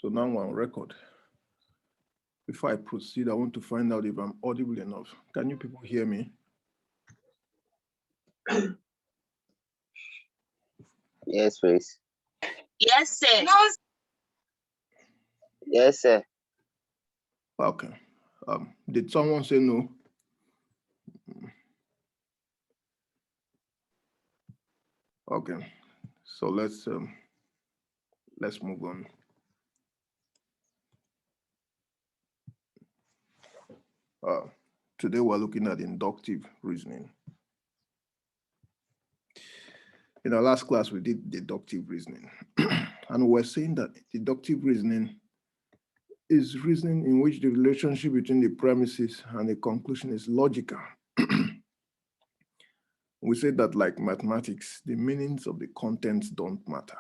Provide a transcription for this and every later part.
So now I'm on record. Before I proceed, I want to find out if I'm audible enough. Can you people hear me? Yes, please. Yes, sir. Yes, sir. Okay. Did someone say no? Okay. So let's move on. Today we're looking at inductive reasoning. In our last class, we did deductive reasoning. And we're saying that deductive reasoning is reasoning in which the relationship between the premises and the conclusion is logical. We say that, like mathematics, the meanings of the contents don't matter.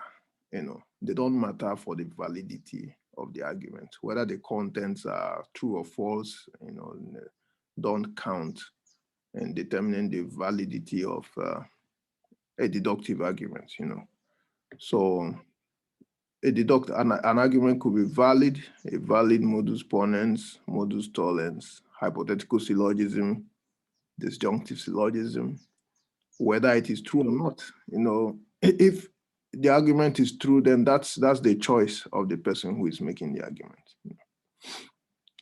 They don't matter for the validity of the argument. Whether the contents are true or false, don't count in determining the validity of a deductive argument. So an argument could be valid, a valid modus ponens, modus tollens, hypothetical syllogism, disjunctive syllogism, whether it is true or not. If the argument is true, then that's the choice of the person who is making the argument.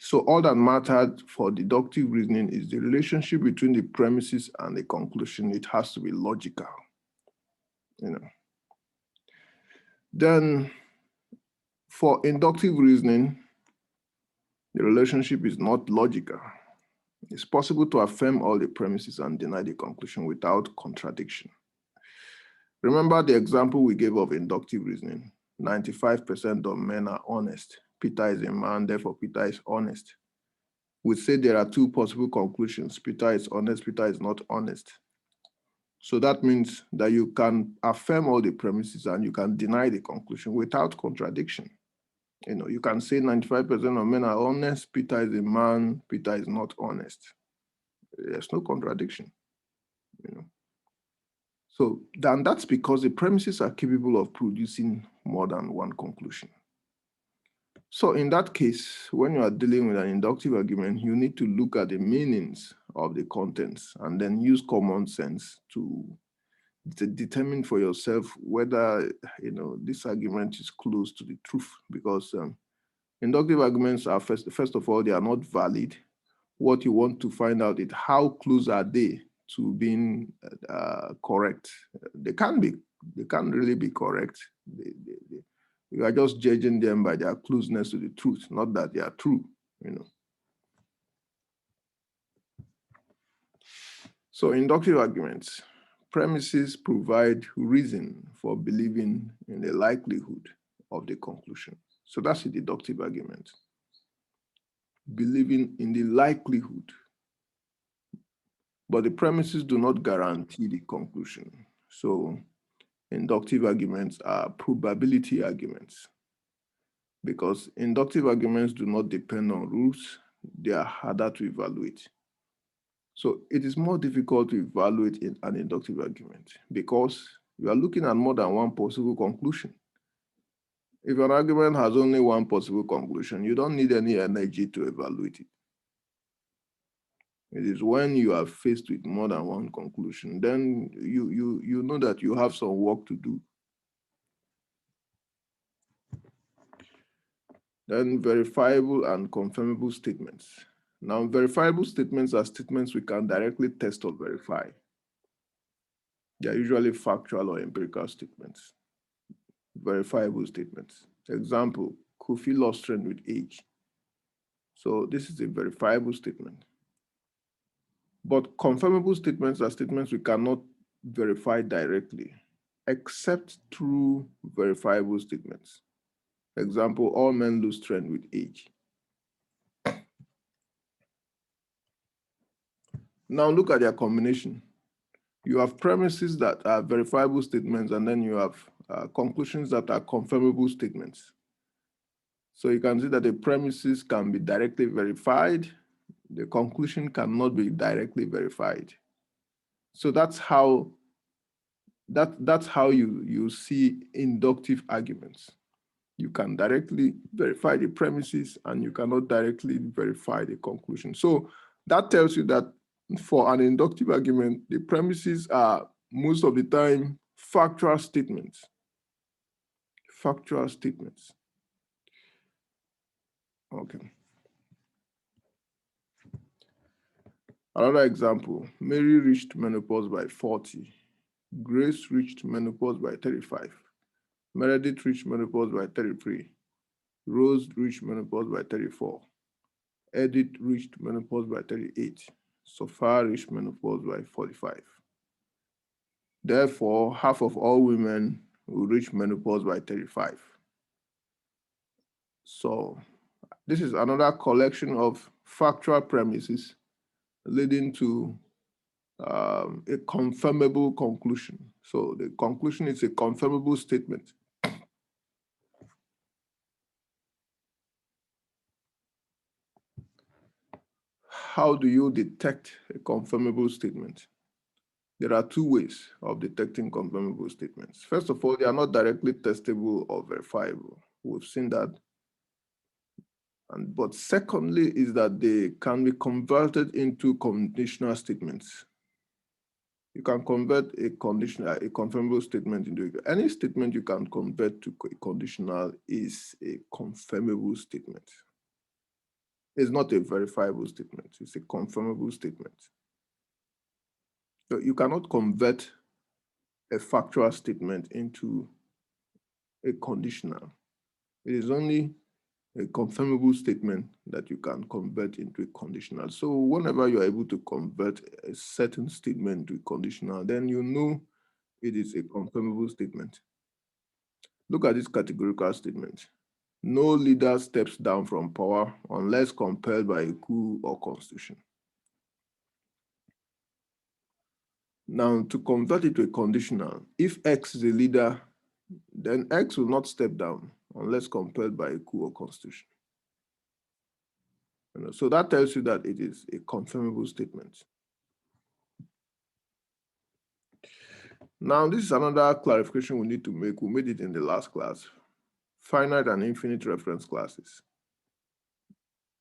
So all that mattered for deductive reasoning is the relationship between the premises and the conclusion. It has to be logical. Then for inductive reasoning, the relationship is not logical. It's possible to affirm all the premises and deny the conclusion without contradiction. Remember the example we gave of inductive reasoning. 95% of men are honest. Peter is a man, therefore Peter is honest. We say there are two possible conclusions. Peter is honest, Peter is not honest. So that means that you can affirm all the premises and you can deny the conclusion without contradiction. You can say 95% of men are honest, Peter is a man, Peter is not honest. There's no contradiction. So then that's because the premises are capable of producing more than one conclusion. So in that case, when you are dealing with an inductive argument, you need to look at the meanings of the contents and then use common sense to determine for yourself whether this argument is close to the truth, because inductive arguments are first of all, they are not valid. What you want to find out is how close are they to being correct. They can't really be correct. You are just judging them by their closeness to the truth, not that they are true. So inductive arguments, premises provide reason for believing in the likelihood of the conclusion. So that's a deductive argument. Believing in the likelihood. But the premises do not guarantee the conclusion. So inductive arguments are probability arguments, because inductive arguments do not depend on rules. They are harder to evaluate. So it is more difficult to evaluate an inductive argument because you are looking at more than one possible conclusion. If an argument has only one possible conclusion, you don't need any energy to evaluate it. It is when you are faced with more than one conclusion, then you know that you have some work to do. Then verifiable and confirmable statements. Now, verifiable statements are statements we can directly test or verify. They are usually factual or empirical statements. Verifiable statements. Example, Kofi lost strength with age. So this is a verifiable statement. But confirmable statements are statements we cannot verify directly, except through verifiable statements. Example, all men lose strength with age. Now look at their combination. You have premises that are verifiable statements, and then you have conclusions that are confirmable statements. So you can see that the premises can be directly verified. The conclusion cannot be directly verified. So that's how you see inductive arguments. You You can directly verify the premises and you cannot directly verify the conclusion. So that tells you that for an inductive argument, the premises are most of the time factual statements. Factual statements. Okay. Another example, Mary reached menopause by 40. Grace reached menopause by 35. Meredith reached menopause by 33. Rose reached menopause by 34. Edith reached menopause by 38. Sophia reached menopause by 45. Therefore, half of all women will reach menopause by 35. So this is another collection of factual premises leading to a confirmable conclusion. So the conclusion is a confirmable statement. How do you detect a confirmable statement? There are two ways of detecting confirmable statements. First of all, they are not directly testable or verifiable. We've seen that. But secondly is that they can be converted into conditional statements. You can convert a confirmable statement into any statement you can convert to a conditional is a confirmable statement. It's not a verifiable statement, it's a confirmable statement. So you cannot convert a factual statement into a conditional. It is only a confirmable statement that you can convert into a conditional. So whenever you are able to convert a certain statement to a conditional, then you know it is a confirmable statement. Look at this categorical statement. No leader steps down from power unless compelled by a coup or constitution. Now, to convert it to a conditional, if X is a leader, then X will not step down unless compelled by a coup or constitution. So that tells you that it is a confirmable statement. Now, this is another clarification we need to make. We made it in the last class. Finite and infinite reference classes.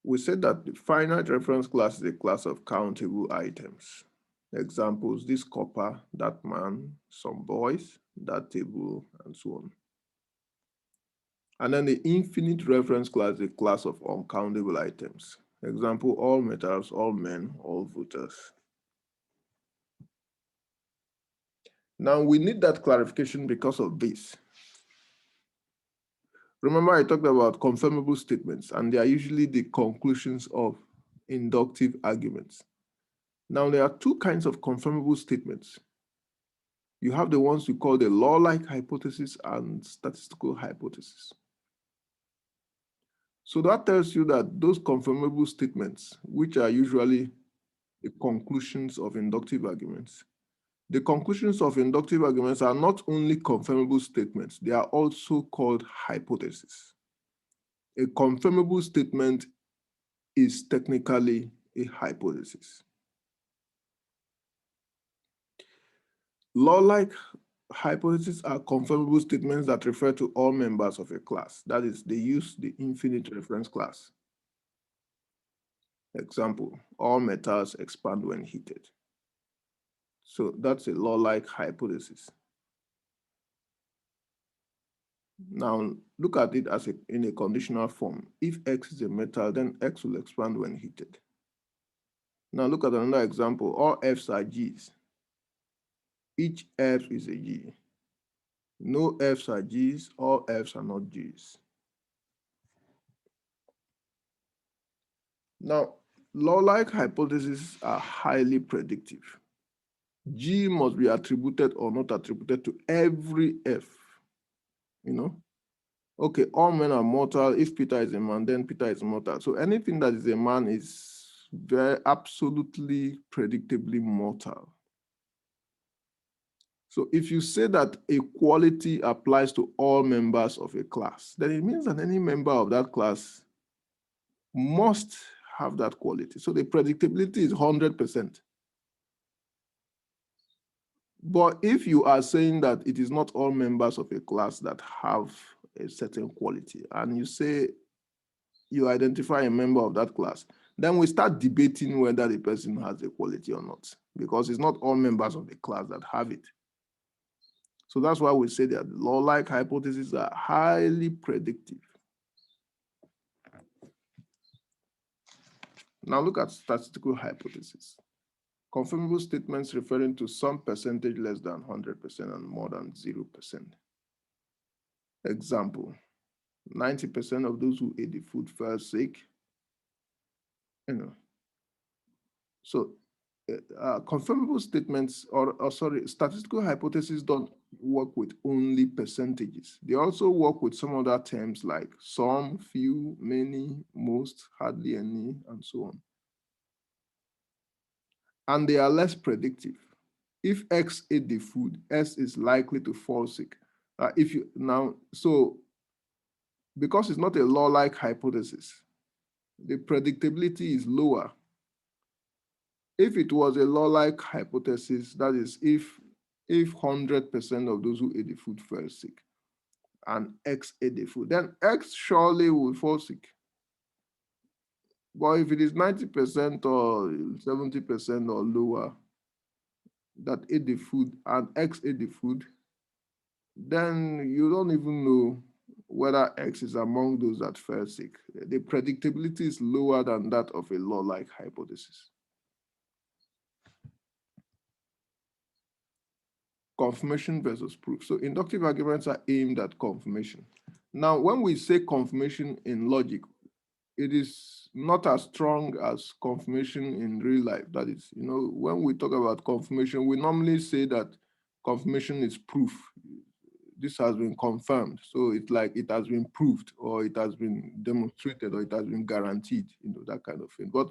We said that the finite reference class is a class of countable items. Examples, this copper, that man, some boys, that table, and so on. And then the infinite reference class is a class of uncountable items. Example, all metals, all men, all voters. Now we need that clarification because of this. Remember I talked about confirmable statements, and they are usually the conclusions of inductive arguments. Now there are two kinds of confirmable statements. You have the ones we call the law-like hypothesis and statistical hypothesis. So that tells you that those confirmable statements, which are usually the conclusions of inductive arguments, the conclusions of inductive arguments are not only confirmable statements, they are also called hypotheses. A confirmable statement is technically a hypothesis. Law-like hypotheses are confirmable statements that refer to all members of a class. That is, they use the infinite reference class. Example, all metals expand when heated. So that's a law-like hypothesis. Now look at it as in a conditional form. If X is a metal, then X will expand when heated. Now look at another example. All Fs are Gs. Each F is a G. No Fs are Gs, all Fs are not Gs. Now, law-like hypotheses are highly predictive. G must be attributed or not attributed to every F, Okay, all men are mortal. If Peter is a man, then Peter is mortal. So anything that is a man is very absolutely predictably mortal. So if you say that equality applies to all members of a class, then it means that any member of that class must have that quality. So the predictability is 100%. But if you are saying that it is not all members of a class that have a certain quality, and you say you identify a member of that class, then we start debating whether the person has a quality or not, because it's not all members of the class that have it. So that's why we say that law-like hypotheses are highly predictive. Now look at statistical hypotheses. Confirmable statements referring to some percentage less than 100% and more than 0%. Example, 90% of those who ate the food fell sick. So confirmable statements, or sorry, statistical hypotheses don't work with only percentages. They also work with some other terms like some, few, many, most, hardly any, and so on. And they are less predictive. If X ate the food, S is likely to fall sick. Because it's not a law-like hypothesis, the predictability is lower. If it was a law-like hypothesis, that is, if 100% of those who ate the food fell sick, and X ate the food, then X surely will fall sick. But if it is 90% or 70% or lower that ate the food and X ate the food, then you don't even know whether X is among those that fell sick. The predictability is lower than that of a law-like hypothesis. Confirmation versus proof. So inductive arguments are aimed at confirmation. Now, when we say confirmation in logic, it is not as strong as confirmation in real life. That is, when we talk about confirmation, we normally say that confirmation is proof. This has been confirmed. So it's like it has been proved, or it has been demonstrated, or it has been guaranteed, that kind of thing. But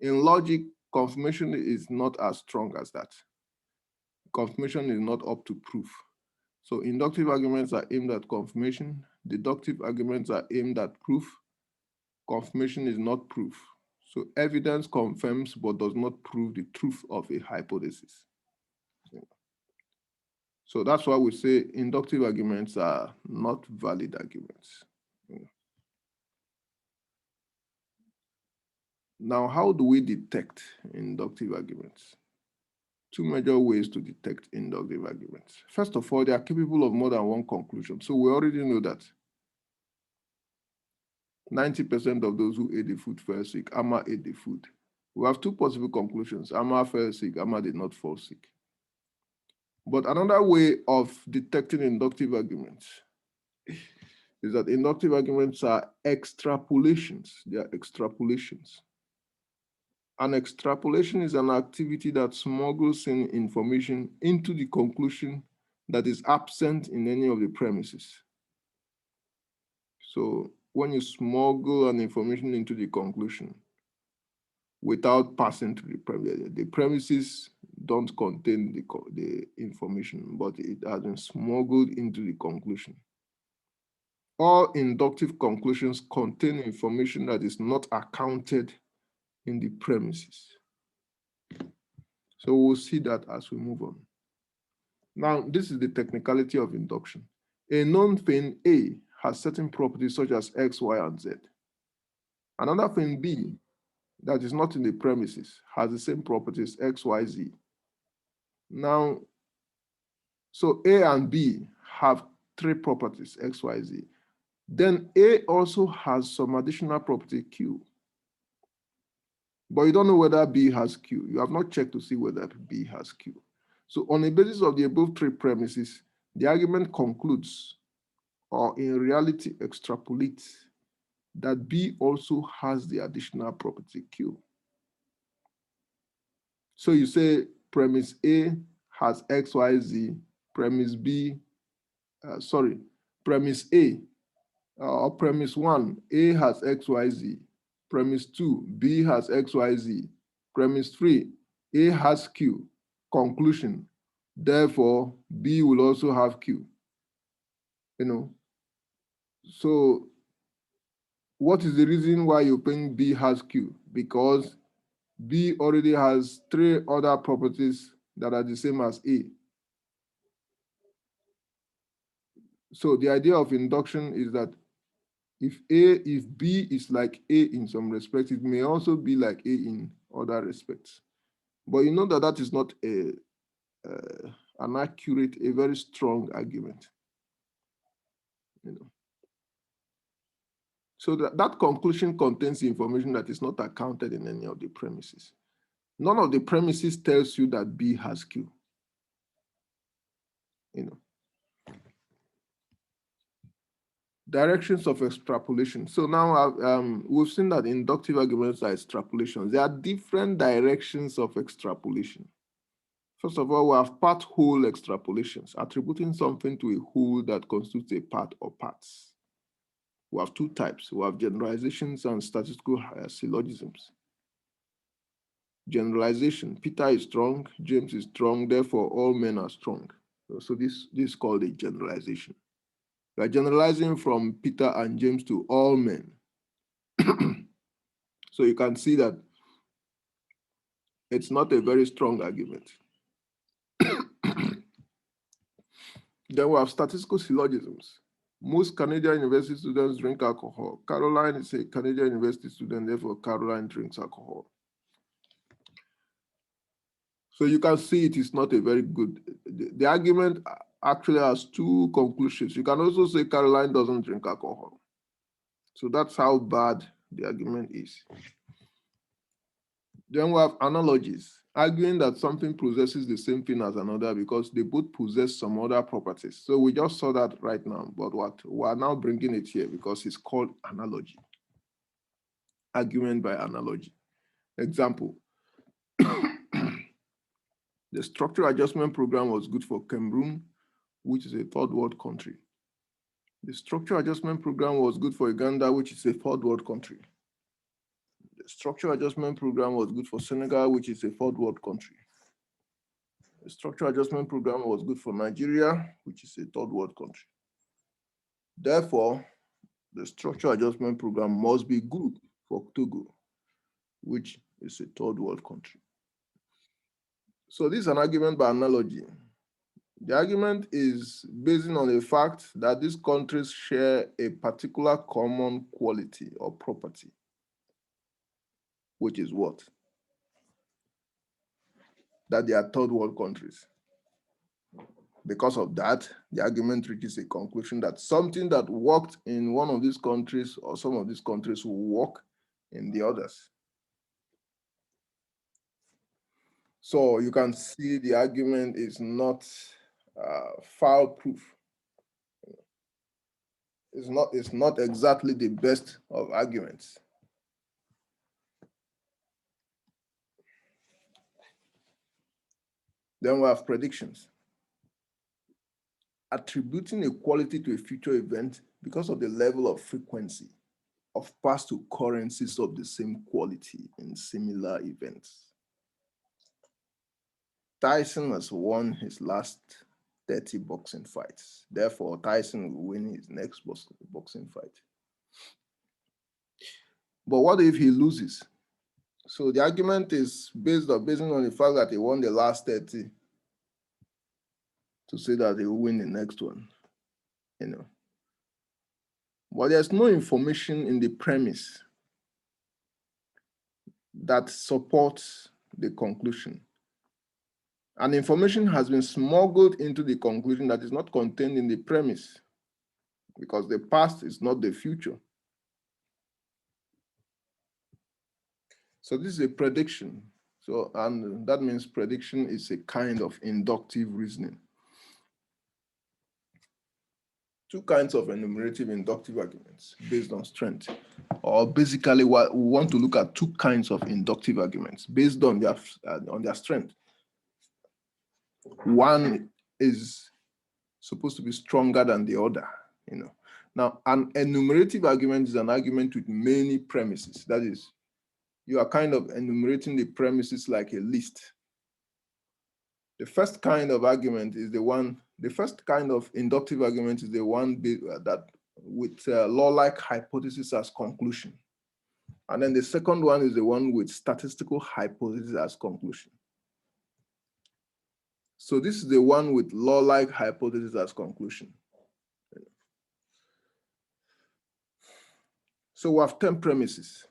in logic, confirmation is not as strong as that. Confirmation is not up to proof. So inductive arguments are aimed at confirmation. Deductive arguments are aimed at proof. Confirmation is not proof. So evidence confirms but does not prove the truth of a hypothesis. So that's why we say inductive arguments are not valid arguments. Now, how do we detect inductive arguments? Two major ways to detect inductive arguments. First of all, they are capable of more than one conclusion. So we already know that 90% of those who ate the food fell sick. Amma ate the food. We have two possible conclusions. Amma fell sick, Amma did not fall sick. But another way of detecting inductive arguments is that inductive arguments are extrapolations. They are extrapolations. An extrapolation is an activity that smuggles in information into the conclusion that is absent in any of the premises. So when you smuggle an information into the conclusion without passing through the premises don't contain the information, but it has been smuggled into the conclusion. All inductive conclusions contain information that is not accounted in the premises. So we'll see that as we move on. Now, this is the technicality of induction. A known thing A has certain properties such as X, Y, and Z. Another thing B that is not in the premises has the same properties X, Y, Z. Now, so A and B have three properties X, Y, Z. Then A also has some additional property Q. But you don't know whether B has Q. You have not checked to see whether B has Q. So on the basis of the above three premises, the argument concludes, or in reality extrapolates, that B also has the additional property Q. So you say premise A has X, Y, Z, premise A, or premise 1, A has X, Y, Z, premise 2, B has X, Y, Z, premise 3, A has Q. Conclusion, therefore, B will also have Q. So what is the reason why you think B has Q? Because B already has three other properties that are the same as A. So the idea of induction is that if B is like A in some respects, it may also be like A in other respects. But you know that that is not an accurate, a very strong argument. You know. So that conclusion contains information that is not accounted in any of the premises. None of the premises tells you that B has Q. You know. Directions of extrapolation. So now we've seen that inductive arguments are extrapolations. There are different directions of extrapolation. First of all, we have part-whole extrapolations, attributing something to a whole that constitutes a part or parts. We have two types. We have generalizations and statistical syllogisms. Generalization: Peter is strong, James is strong, therefore all men are strong. So this is called a generalization. We are generalizing from Peter and James to all men. So you can see that it's not a very strong argument. Then we have statistical syllogisms. Most Canadian university students drink alcohol. Caroline is a Canadian university student, therefore Caroline drinks alcohol. So you can see it is not a very good, the argument actually has two conclusions. You can also say Caroline doesn't drink alcohol. So that's how bad the argument is. Then we have analogies, arguing that something possesses the same thing as another because they both possess some other properties. So we just saw that right now, but what we are now bringing it here because it's called analogy. Argument by analogy. Example. The structural adjustment program was good for Cameroon, which is a third world country. The structural adjustment program was good for Uganda, which is a third world country. The structural adjustment program was good for Senegal, which is a third world country. The structural adjustment program was good for Nigeria, which is a third world country. Therefore, the structural adjustment program must be good for Togo, which is a third world country. So this is an argument by analogy. The argument is based on the fact that these countries share a particular common quality or property, which is what? That they are third world countries. Because of that, the argument reaches a conclusion that something that worked in one of these countries or some of these countries will work in the others. So you can see the argument is not foul-proof. It's not exactly the best of arguments. Then we have predictions. Attributing a quality to a future event because of the level of frequency of past occurrences of the same quality in similar events. Tyson has won his last 30 boxing fights. Therefore, Tyson will win his next boxing fight. But what if he loses? So the argument is based on the fact that he won the last 30 to say that he will win the next one, you know. But there's no information in the premise that supports the conclusion. And information has been smuggled into the conclusion that is not contained in the premise because the past is not the future. So this is a prediction. So, and that means prediction is a kind of inductive reasoning. Two kinds of enumerative inductive arguments based on strength. Or basically, what we want to look at two kinds of inductive arguments based on their strength. One is supposed to be stronger than the other, you know. Now, an enumerative argument is an argument with many premises. That is, you are kind of enumerating the premises like a list. The first kind of argument is the first kind of inductive argument is the one that with law-like hypothesis as conclusion. And then the second one is the one with statistical hypothesis as conclusion. So this is the one with law-like hypothesis as conclusion. So we have 10 premises.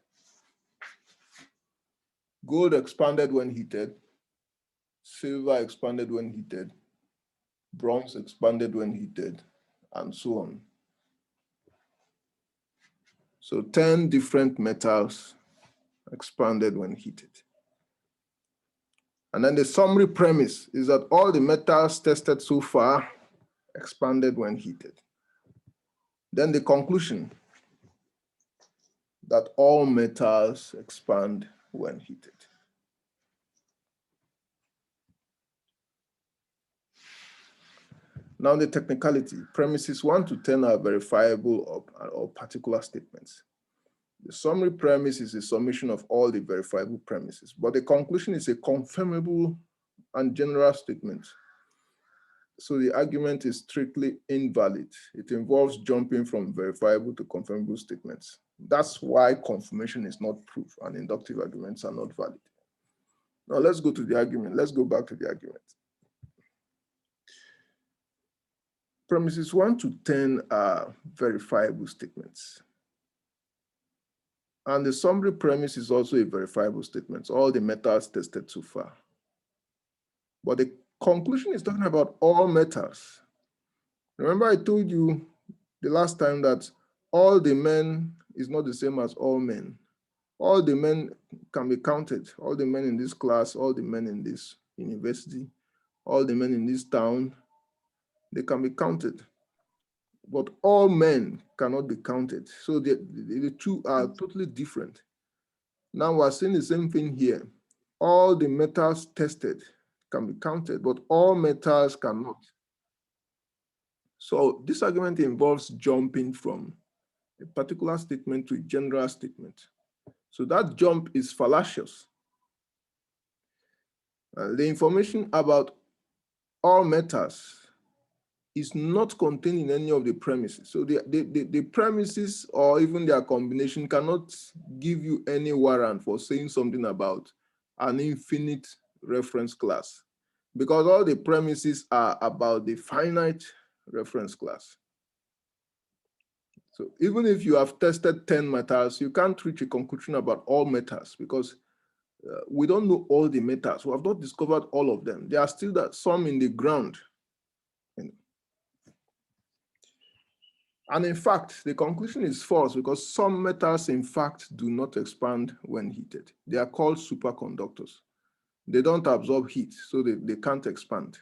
Gold expanded when heated, silver expanded when heated, bronze expanded when heated, and so on. So 10 different metals expanded when heated. And then the summary premise is that all the metals tested so far expanded when heated. Then the conclusion that all metals expand when heated. Now the technicality, premises 1 to 10 are verifiable or particular statements. The summary premise is a summation of all the verifiable premises, but the conclusion is a confirmable and general statement. So the argument is strictly invalid. It involves jumping from verifiable to confirmable statements. That's why confirmation is not proof and inductive arguments are not valid. Now let's go to the argument. Let's go back to the argument. Premises 1 to 10 are verifiable statements. And the summary premise is also a verifiable statement, all the metals tested so far. But the conclusion is talking about all metals. Remember I told you the last time that all the men is not the same as all men. All the men can be counted. All the men in this class, all the men in this university, all the men in this town, they can be counted. But all men cannot be counted. So the two are totally different. Now we're seeing the same thing here. All the metals tested can be counted, but all metals cannot. So this argument involves jumping from a particular statement to a general statement. So that jump is fallacious. The information about all metals is not contained in any of the premises. So the premises or even their combination cannot give you any warrant for saying something about an infinite reference class, because all the premises are about the finite reference class. So even if you have tested 10 metals, you can't reach a conclusion about all metals because we don't know all the metals. We have not discovered all of them. There are still some in the ground. And in fact, the conclusion is false because some metals, in fact, do not expand when heated. They are called superconductors. They don't absorb heat, so they can't expand.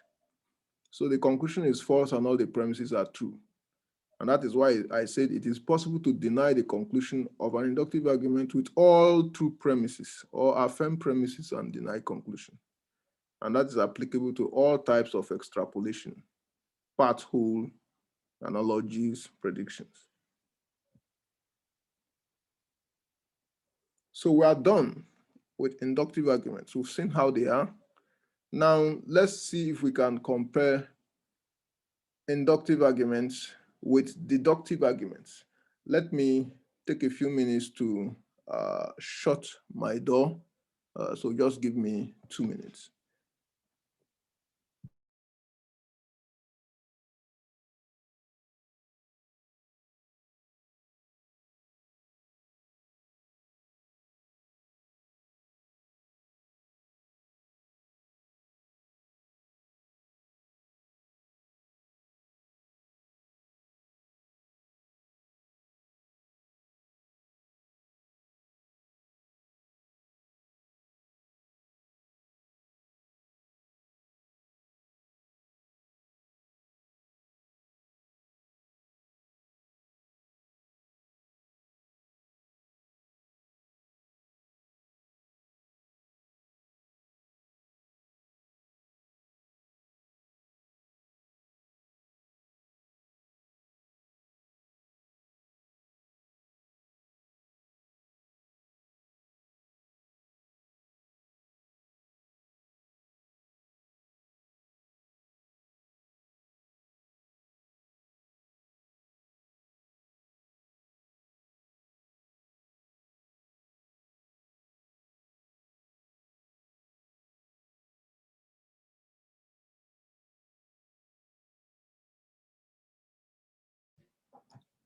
So the conclusion is false and all the premises are true. And that is why I said it is possible to deny the conclusion of an inductive argument with all true premises or affirm premises and deny conclusion. And that is applicable to all types of extrapolation, part whole, analogies, predictions. So we are done with inductive arguments. We've seen how they are. Now let's see if we can compare inductive arguments with deductive arguments. Let me take a few minutes to shut my door. So just give me 2 minutes.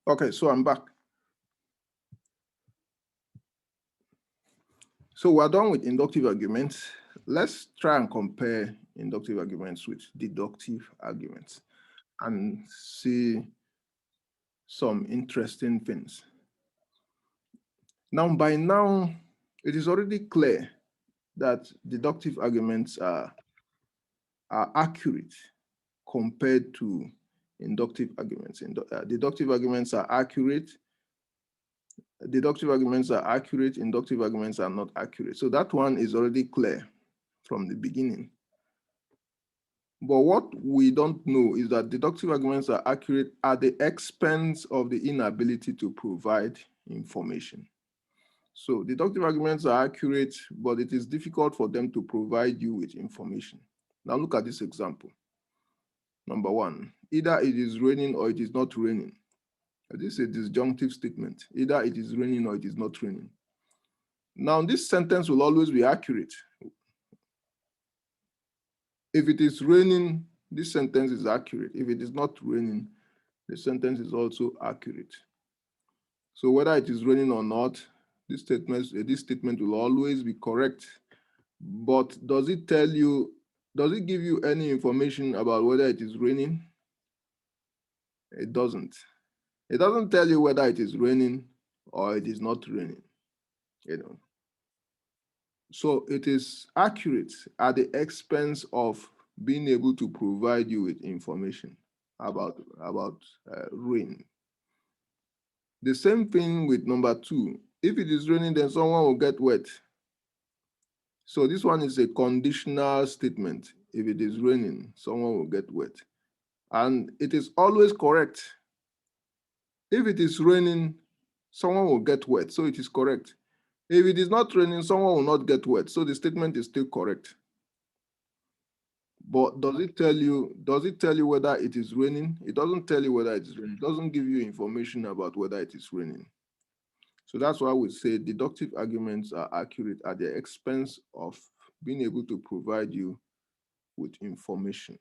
Okay, so I'm back. So we're done with inductive arguments. Let's try and compare inductive arguments with deductive arguments and see some interesting things. Now, by now, it is already clear that deductive arguments are accurate compared to inductive arguments. Deductive arguments are accurate. Deductive arguments are accurate. Inductive arguments are not accurate. So that one is already clear from the beginning. But what we don't know is that deductive arguments are accurate at the expense of the inability to provide information. So deductive arguments are accurate, but it is difficult for them to provide you with information. Now look at this example. Number one, either it is raining or it is not raining. This is a disjunctive statement. Either it is raining or it is not raining. Now this sentence will always be accurate. If it is raining, this sentence is accurate. If it is not raining, the sentence is also accurate. So whether it is raining or not, this statement will always be correct. But does it give you any information about whether it is raining? It doesn't. It doesn't tell you whether it is raining or it is not raining, you know. So it is accurate at the expense of being able to provide you with information about rain. The same thing with number two. If it is raining, then someone will get wet. So this one is a conditional statement. If it is raining, someone will get wet. And it is always correct. If it is raining, someone will get wet. So it is correct. If it is not raining, someone will not get wet. So the statement is still correct. But does it tell you whether it is raining? It doesn't tell you whether it is raining. It doesn't give you information about whether it is raining. So that's why we say deductive arguments are accurate at the expense of being able to provide you with information.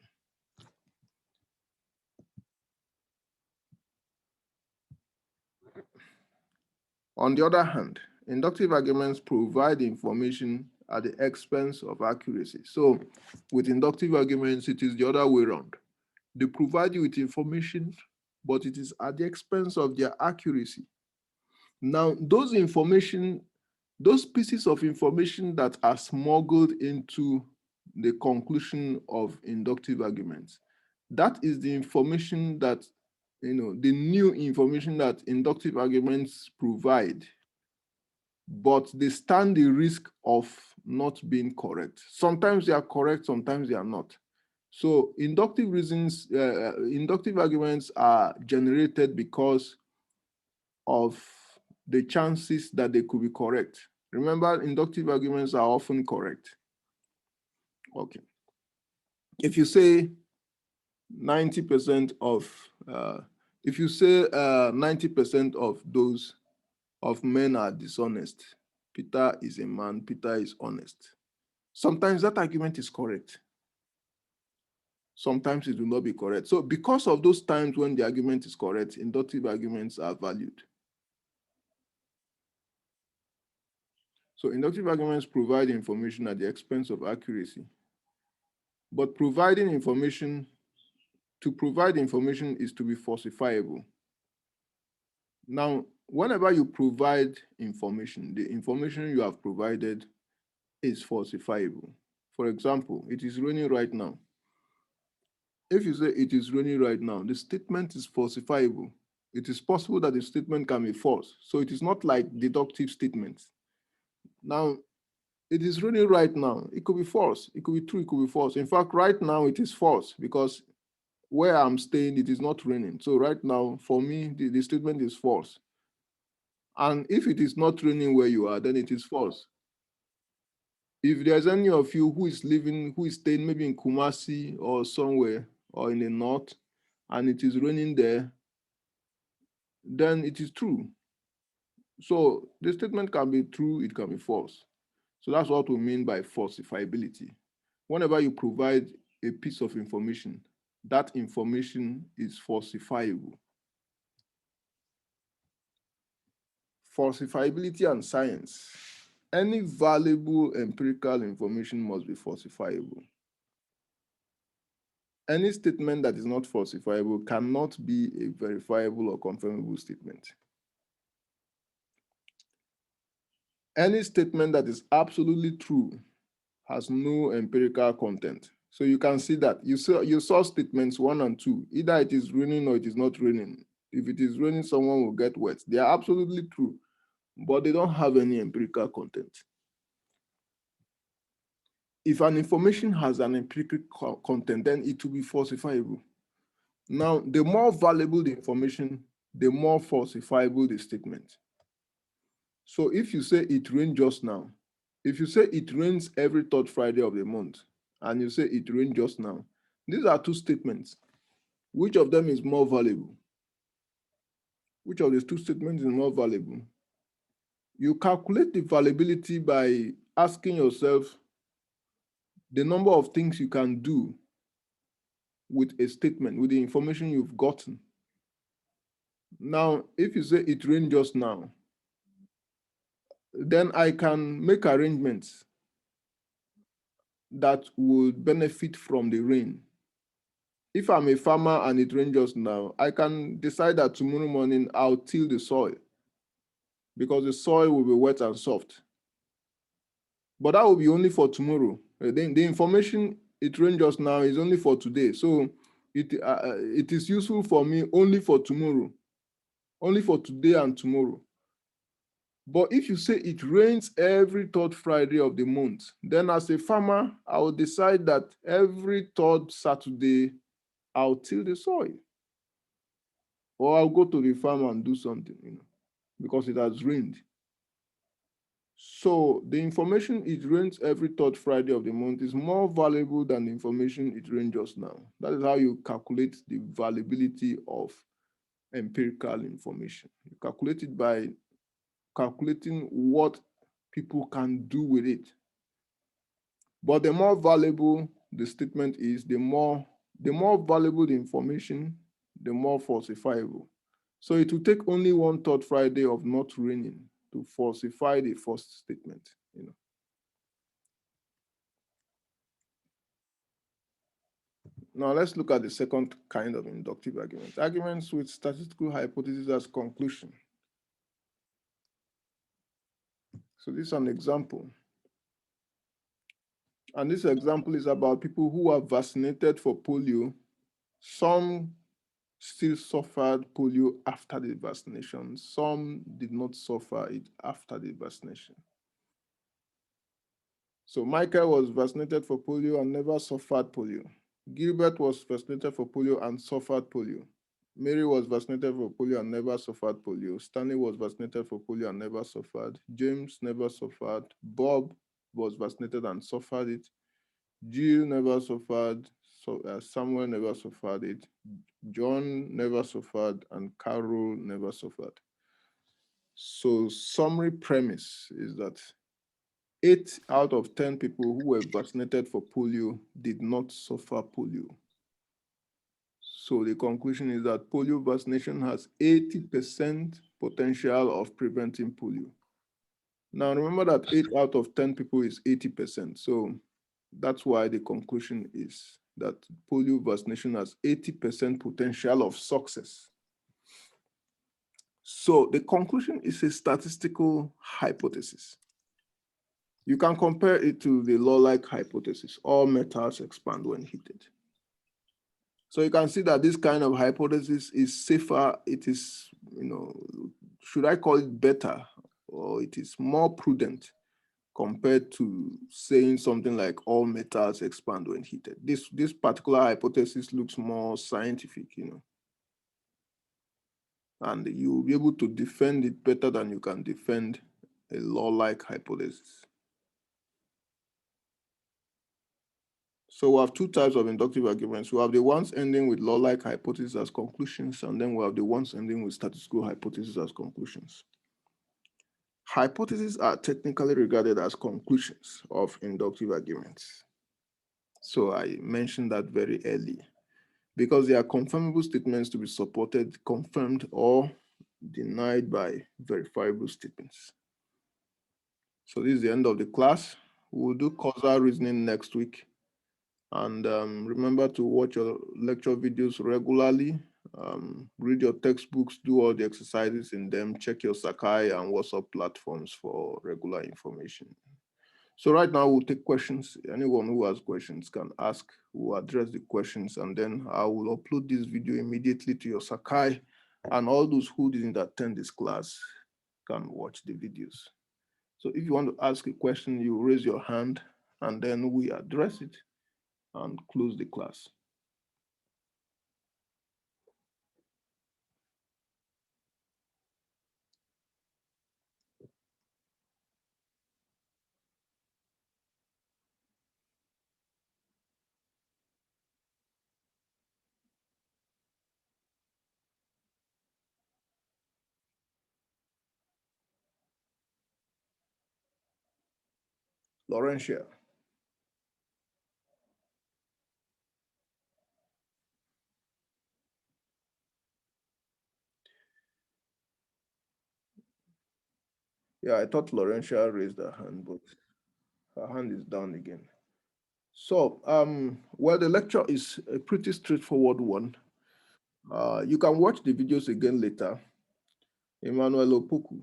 On the other hand, inductive arguments provide information at the expense of accuracy. So with inductive arguments, it is the other way around. They provide you with information, but it is at the expense of their accuracy. Now, those pieces of information that are smuggled into the conclusion of inductive arguments, that is the information that, the new information that inductive arguments provide, but they stand the risk of not being correct. Sometimes they are correct, sometimes they are not. So inductive arguments are generated because of the chances that they could be correct. Remember, inductive arguments are often correct. Okay. If you say 90% of, 90% of men are dishonest, Peter is a man, Peter is honest. Sometimes that argument is correct. Sometimes it will not be correct. So because of those times when the argument is correct, inductive arguments are valued. So inductive arguments provide information at the expense of accuracy. But to provide information is to be falsifiable. Now, whenever you provide information, the information you have provided is falsifiable. For example, it is raining right now. If you say it is raining right now, the statement is falsifiable. It is possible that the statement can be false. So it is not like deductive statements. Now, it is raining right now. It could be false. It could be true. It could be false. In fact, right now it is false because where I'm staying, it is not raining. So right now, for me, the statement is false. And if it is not raining where you are, then it is false. If there's any of you who is staying maybe in Kumasi or somewhere or in the north, and it is raining there, then it is true. So the statement can be true, it can be false. So that's what we mean by falsifiability. Whenever you provide a piece of information, that information is falsifiable. Falsifiability and science. any valuable empirical information must be falsifiable. Any statement that is not falsifiable cannot be a verifiable or confirmable statement. Any statement that is absolutely true has no empirical content. So you can see that you saw statements 1 and 2. Either it is raining or it is not raining. If it is raining, someone will get wet. They are absolutely true, but they don't have any empirical content. If an information has an empirical content, then it will be falsifiable. Now, the more valuable the information, the more falsifiable the statement. So if you say it rained just now, if you say it rains every third Friday of the month, and you say it rained just now, these are two statements. Which of them is more valuable? Which of these two statements is more valuable? You calculate the valuability by asking yourself the number of things you can do with a statement, with the information you've gotten. Now, if you say it rained just now, then I can make arrangements that would benefit from the rain. If I'm a farmer and it rains just now, I can decide that tomorrow morning I'll till the soil because the soil will be wet and soft. But that will be only for tomorrow. The information it rained just now is only for today. So it is useful for me only for tomorrow, only for today and tomorrow. But if you say it rains every third Friday of the month, then as a farmer, I will decide that every third Saturday, I'll till the soil. Or I'll go to the farm and do something, because it has rained. So the information it rains every third Friday of the month is more valuable than the information it rained just now. That is how you calculate the valuability of empirical information. You calculate it by calculating what people can do with it. But the more valuable the statement is, the more valuable the information, the more falsifiable. So it will take only 1/3 Friday of not raining to falsify the first statement. Now let's look at the second kind of inductive arguments. Arguments with statistical hypotheses as conclusion. So this is an example. And this example is about people who are vaccinated for polio. Some still suffered polio after the vaccination. Some did not suffer it after the vaccination. So Michael was vaccinated for polio and never suffered polio. Gilbert was vaccinated for polio and suffered polio. Mary was vaccinated for polio and never suffered polio. Stanley was vaccinated for polio and never suffered. James never suffered. Bob was vaccinated and suffered it. Jill never suffered. Samuel never suffered it. John never suffered, and Carol never suffered. So summary premise is that 8 out of 10 people who were vaccinated for polio did not suffer polio. So the conclusion is that polio vaccination has 80% potential of preventing polio. Now remember that 8 out of 10 people is 80%. So that's why the conclusion is that polio vaccination has 80% potential of success. So the conclusion is a statistical hypothesis. You can compare it to the law-like hypothesis. All metals expand when heated. So you can see that this kind of hypothesis is safer. It is, should I call it better, or it is more prudent compared to saying something like all metals expand when heated. This particular hypothesis looks more scientific, and you'll be able to defend it better than you can defend a law-like hypothesis. So we have 2 types of inductive arguments. We have the ones ending with law-like hypotheses as conclusions, and then we have the ones ending with statistical hypotheses as conclusions. Hypotheses are technically regarded as conclusions of inductive arguments. So I mentioned that very early, because they are confirmable statements to be supported, confirmed, or denied by verifiable statements. So this is the end of the class. We'll do causal reasoning next week. And remember to watch your lecture videos regularly. Read your textbooks, do all the exercises in them, check your Sakai and WhatsApp platforms for regular information. So right now we'll take questions. Anyone who has questions can ask, we'll address the questions, and then I will upload this video immediately to your Sakai, and all those who didn't attend this class can watch the videos. So if you want to ask a question, you raise your hand and then we address it and close the class. Laurentia. Yeah, I thought Laurentia raised her hand, but her hand is down again. So, well, the lecture is a pretty straightforward one. You can watch the videos again later. Emmanuel Opoku.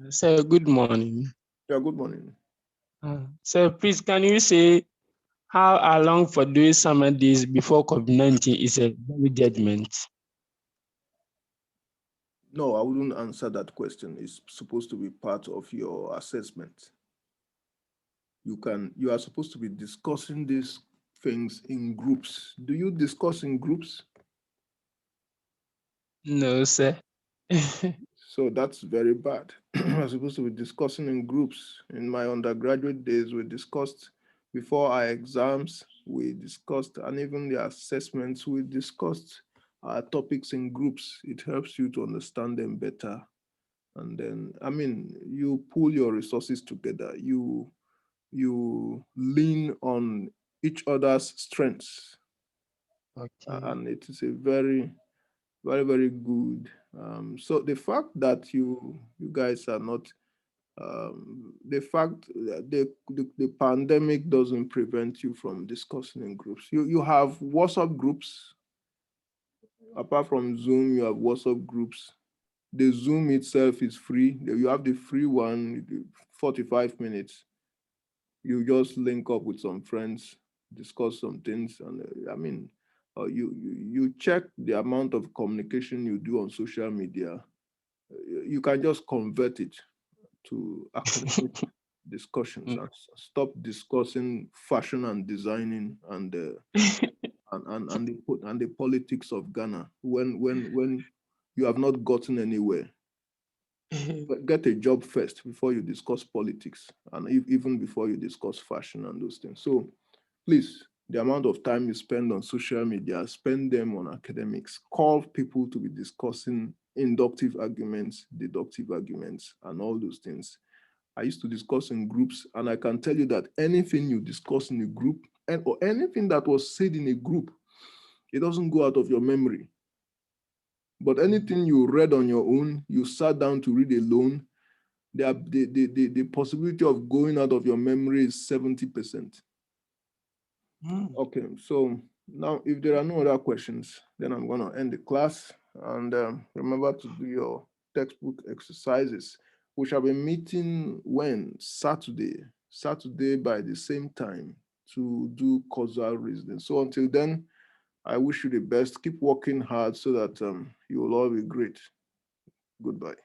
Sir, good morning. Yeah, good morning. Sir, please, can you say how long for those summer days before COVID-19 is a valid judgment? No, I wouldn't answer that question. It's supposed to be part of your assessment. You are supposed to be discussing these things in groups. Do you discuss in groups? No, sir. So that's very bad. We're supposed to be discussing in groups. In my undergraduate days, we discussed before our exams, we discussed, and even the assessments, we discussed our topics in groups. It helps you to understand them better. And then, I mean, you pull your resources together. You lean on each other's strengths. Okay. And it is a very, very, very good. So the fact that you guys are not, the fact that the pandemic doesn't prevent you from discussing in groups. You have WhatsApp groups. Apart from Zoom, you have WhatsApp groups. The Zoom itself is free. You have the free one, 45 minutes. You just link up with some friends, discuss some things, and I mean, you check the amount of communication you do on social media. You can just convert it to academic discussions and stop discussing fashion and designing and the politics of Ghana when you have not gotten anywhere. Get a job first before you discuss politics, and even before you discuss fashion and those things. So please, the amount of time you spend on social media, spend them on academics. Call people to be discussing inductive arguments, deductive arguments, and all those things. I used to discuss in groups, and I can tell you that anything you discuss in a group, or anything that was said in a group, it doesn't go out of your memory. But anything you read on your own, you sat down to read alone, the possibility of going out of your memory is 70%. Okay, so now if there are no other questions, then I'm going to end the class. And remember to do your textbook exercises. We shall be meeting when? Saturday by the same time to do causal reasoning. So until then, I wish you the best. Keep working hard so that you will all be great. Goodbye.